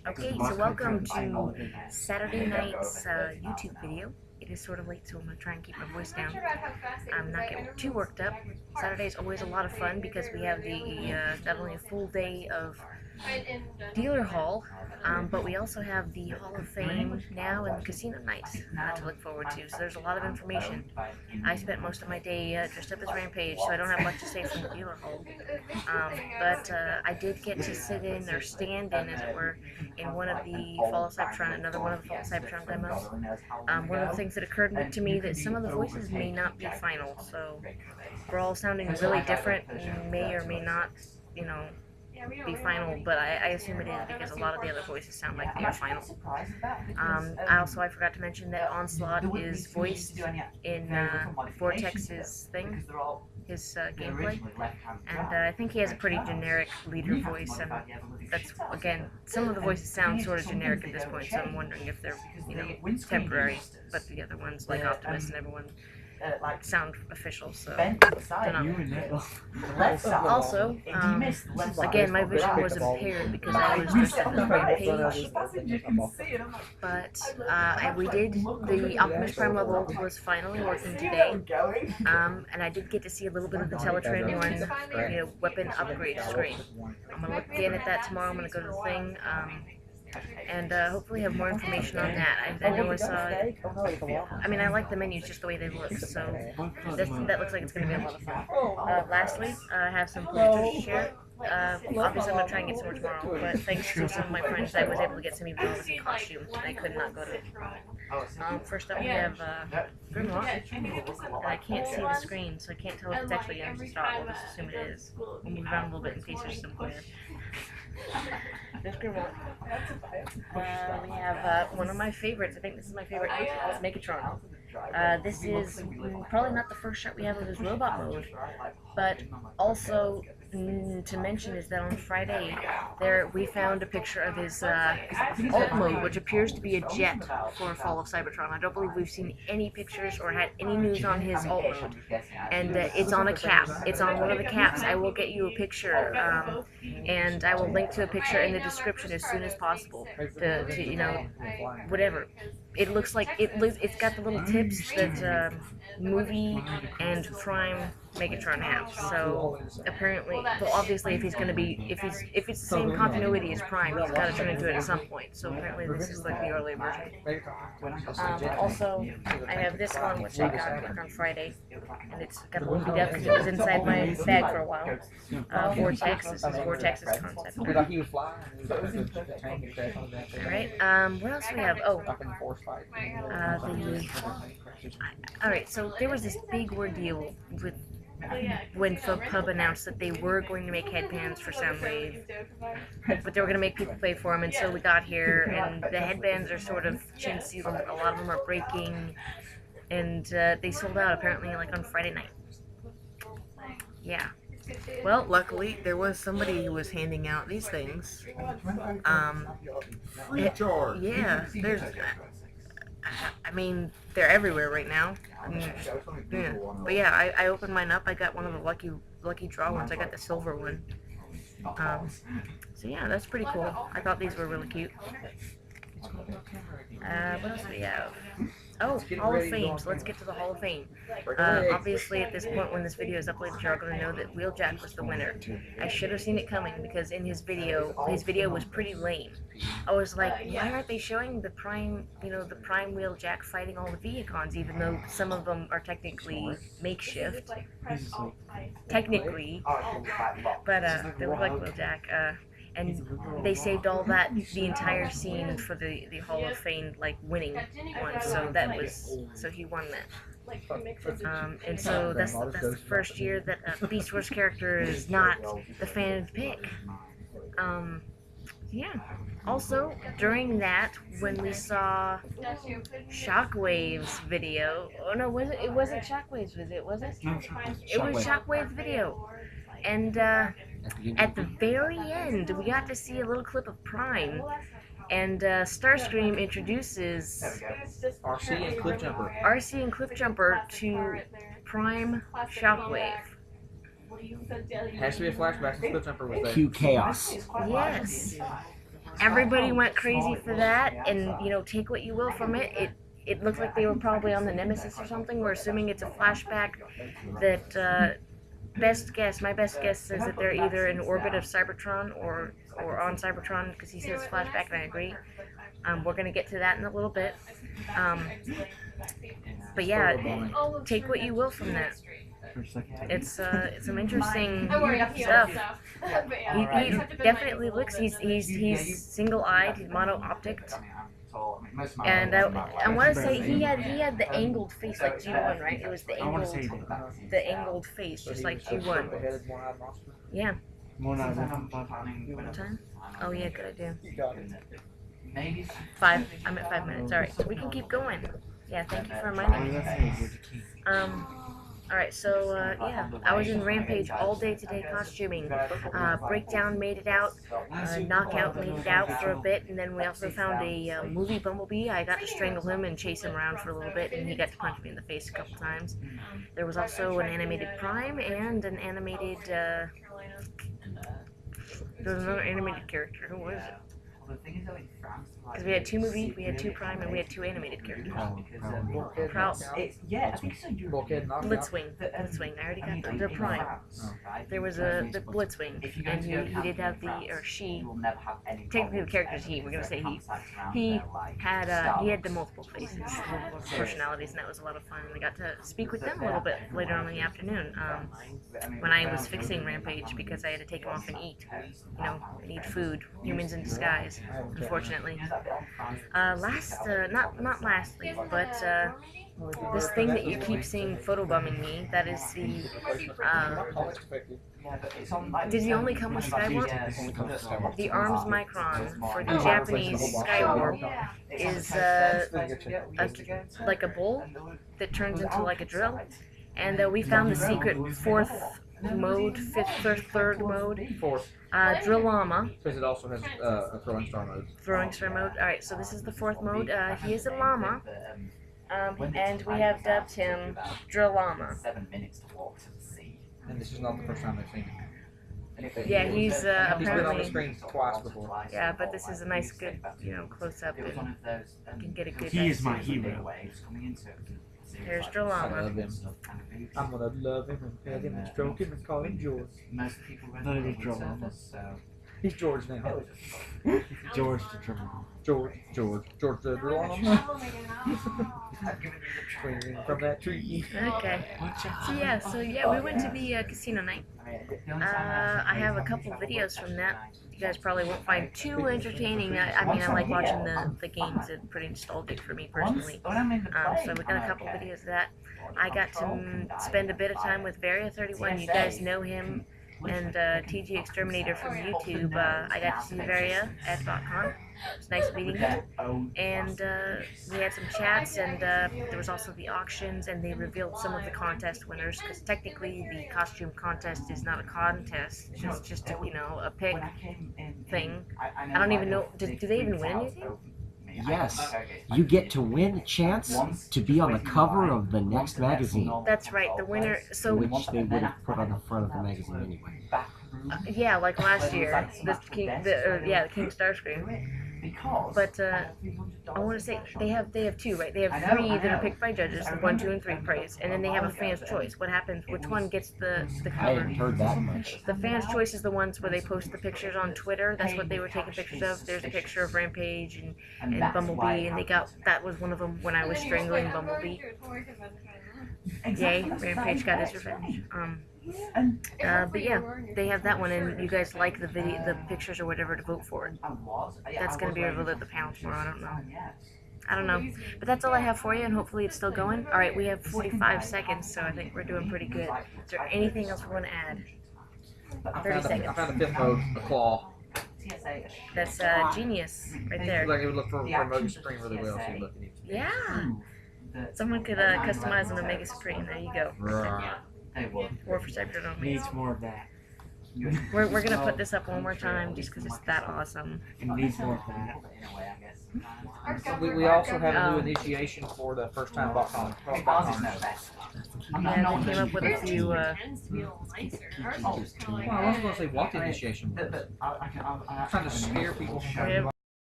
Okay, so welcome to Saturday night's YouTube video. It is sort of late, so I'm going to try and keep my voice down. I'm not getting too worked up. Saturday is always a lot of fun because we have the not only a full day of dealer hall, but we also have the Hall of Fame now and casino nights to look forward to. So there's a lot of information. I spent most of my day dressed up as Rampage, so I don't have much to say from the dealer hall. But I did get to sit in, or stand in, as it were, in one of the Fall of Cybertron, another one of the Fall of Cybertron demos. One of the things that occurred to me that some of the voices may not be final, so we're all sounding really different, and may or may not, be final, but I assume it is because a lot of the other voices sound like they are final. I forgot to mention that Onslaught is voiced in Vortex's thing, his gameplay, and I think he has a pretty generic leader voice, and that's, again, some of the voices sound sort of generic at this point, so I'm wondering if they're, temporary, but the other ones, like Optimus and everyone, sound official, so don't know. Also, again, my vision was impaired because I was dressed up as Rampage, but we did, the Optimus Prime level was finally working today, and I did get to see a little bit of the Teletran one, weapon upgrade screen. I'm going to look again at that tomorrow. I'm going to go to the thing, and hopefully have more information on that. I know I saw it. I mean, I like the menus just the way they look, so that looks like it's going to be a lot of fun. Lastly, I have some posters to share. Obviously, I'm going to try and get some more tomorrow, but thanks to some of my friends, I was able to get some even though in costume. I could not go to it. First up, we have Grimlock, and I can't see the screen, so I can't tell if it's actually in stock. We'll just assume it is. We'll move around a little bit in case there's some glare. There's Grimlock. We have one of my favorites. I think this is my favorite. It's Megatron. This is probably not the first shot we have of his robot mode, but also to mention is that on Friday we found a picture of his alt mode, which appears to be a jet for Fall of Cybertron. I don't believe we've seen any pictures or had any news on his alt mode, and it's on a cap. It's on one of the caps. I will get you a picture, and I will link to a picture in the description as soon as possible to whatever. It looks like it's got the little tips that Movie and Prime Megatron have. So apparently, well, obviously, if it's the same continuity as Prime, he's got to turn into it at some point. So apparently, this is like the early version. Also, I have this one, which I got like on Friday, and it's got a little beat up because it was inside my bag for a while. Vortex. This is Vortex's concept. Alright, what else do we have? Oh, alright, so there was this big ordeal with when Pub announced that they were going to make headbands for Soundwave, but they were going to make people pay for them, and so we got here, and the headbands are sort of chintzy, a lot of them are breaking, and they sold out apparently like on Friday night. Yeah. Well, luckily, there was somebody who was handing out these things. Yeah, there's... I mean, they're everywhere right now. Yeah. But yeah, I opened mine up. I got one of the lucky draw ones. I got the silver one. So yeah, that's pretty cool. I thought these were really cute. What else do we have? Oh, Hall of Fame. So let's get to the Hall of Fame. Obviously, at this point, when this video is uploaded, you're going to know that Wheeljack was the winner. I should have seen it coming because in his video was pretty lame. I was like, why aren't they showing the Prime, the Prime Wheeljack fighting all the Viacons, even though some of them are technically makeshift? Technically. But they look like Wheeljack. And they saved all that, the entire scene for the Hall of Fame, winning one, so he won that. And so that's the first year that a Beast Wars character is not the fan pick. Yeah. Also, during that, when we saw Shockwave's video, oh no, it wasn't Shockwave's video, was it? No, it was Shockwave's video. And at the very end, we got to see a little clip of Prime, and Starscream introduces RC and Cliffjumper to Prime Shockwave. Has to be a flashback since Cliffjumper was there. Cue chaos. Yes. everybody went crazy for that, and you know, take what you will from it. It looked like they were probably on the Nemesis or something. We're assuming it's a flashback. That my best guess is that they're either in orbit of Cybertron or on Cybertron, because he says flashback, and I agree. We're gonna get to that in a little bit. But yeah, take what you will from that. It's some interesting stuff. He definitely looks. He's single-eyed. He's mono-optic. And I want to say he had the angled face like G1, right? It was the angled face, just like G1. Yeah. One time? Oh yeah, good idea. 5. I'm at 5 minutes. All right, so we can keep going. Yeah, thank you for reminding me. Alright, so, yeah, I was in Rampage all day today costuming. Breakdown made it out, Knockout made it out for a bit, and then we also found a movie Bumblebee. I got to strangle him and chase him around for a little bit, and he got to punch me in the face a couple times. There was also an animated Prime and an animated, there was another animated character. Who was it? Because we had 2 movies, we had 2 Prime, and we had 2 animated characters. Yeah, I think so. Blitzwing. I already got them. They're Prime. There was the Blitzwing, and he did have or she, technically the character's he, we're going to say he had the multiple faces, multiple personalities, and that was a lot of fun. And I got to speak with them a little bit later on in the afternoon, when I was fixing Rampage, because I had to take him off and eat. You know, I need food. Humans in disguise, unfortunately. Not lastly, but this thing that you keep seeing photobombing me, that is the, did he only come with Skywarp? The arms micron for the Japanese Skywarp is like a bull that turns into like a drill, and we found the secret 4th mode, 3rd mode. 4th. Drill Llama. Because it also has a throwing star mode. Throwing star mode. Alright, so this is the 4th mode. He is a llama. And we have dubbed him Drill Llama. And this is not the first time I've seen him. Yeah, he's apparently... He's been on the screen twice before. Yeah, but this is a nice, good, you know, close-up, and you can get a good... He is my hero. There's Drill I Llama. love him. I'm gonna love him and pet him and stroke him and call him George. Not even Drill Llama. He's George now. George the Drill Llama. George the Drill Llama. Swinging from that tree. Okay. So yeah, we went to the casino night. I have a couple videos from that. You guys probably won't find too entertaining. I mean, I like watching the games. It's pretty nostalgic for me personally. So we got a couple videos of that. I got to spend a bit of time with Varia31. You guys know him, and TG Exterminator from YouTube. I got to see Varia at Botcon. It was nice meeting him, and we had some chats, and there was also the auctions, and they revealed some of the contest winners, because technically the costume contest is not a contest, it's just a, you know, a pick thing. I don't even know, do they even win anything? Yes, you get to win a chance to be on the cover of the next magazine. That's right, the winner, so... Which they would have put on the front of the magazine anyway. Yeah, like last year, the King Starscream. But I want to say they have 2, right? They have 3 that are picked by judges, the 1, 2, and 3 praise, and then they have a fan's choice. What happens? Which one gets the I cover? hadn't heard that much. The fan's choice is the ones where they post the pictures on Twitter. That's what they were taking pictures of. There's a picture of Rampage and Bumblebee, and that was one of them when I was strangling Bumblebee. Yay, Rampage got his revenge. But yeah, they have that one, and you guys like the pictures or whatever to vote for it. That's going to be revealed at the panel tomorrow, I don't know. But that's all I have for you, and hopefully it's still going. Alright, we have 45 seconds, so I think we're doing pretty good. Is there anything else we want to add? 30 seconds. I found the 5th mode, the claw. That's genius, right there. Like it would look for Omega Supreme really well, so you look at it. Yeah! Someone could customize an Omega Supreme. There you go. War for Cybertron. Needs more of that. We're gonna put this up one more time just because it's that awesome. It needs more of that. We also have a new initiation for the first time Botcon. And they came up with a few. Well, I wasn't going to say what the initiation was. I'm trying to scare people from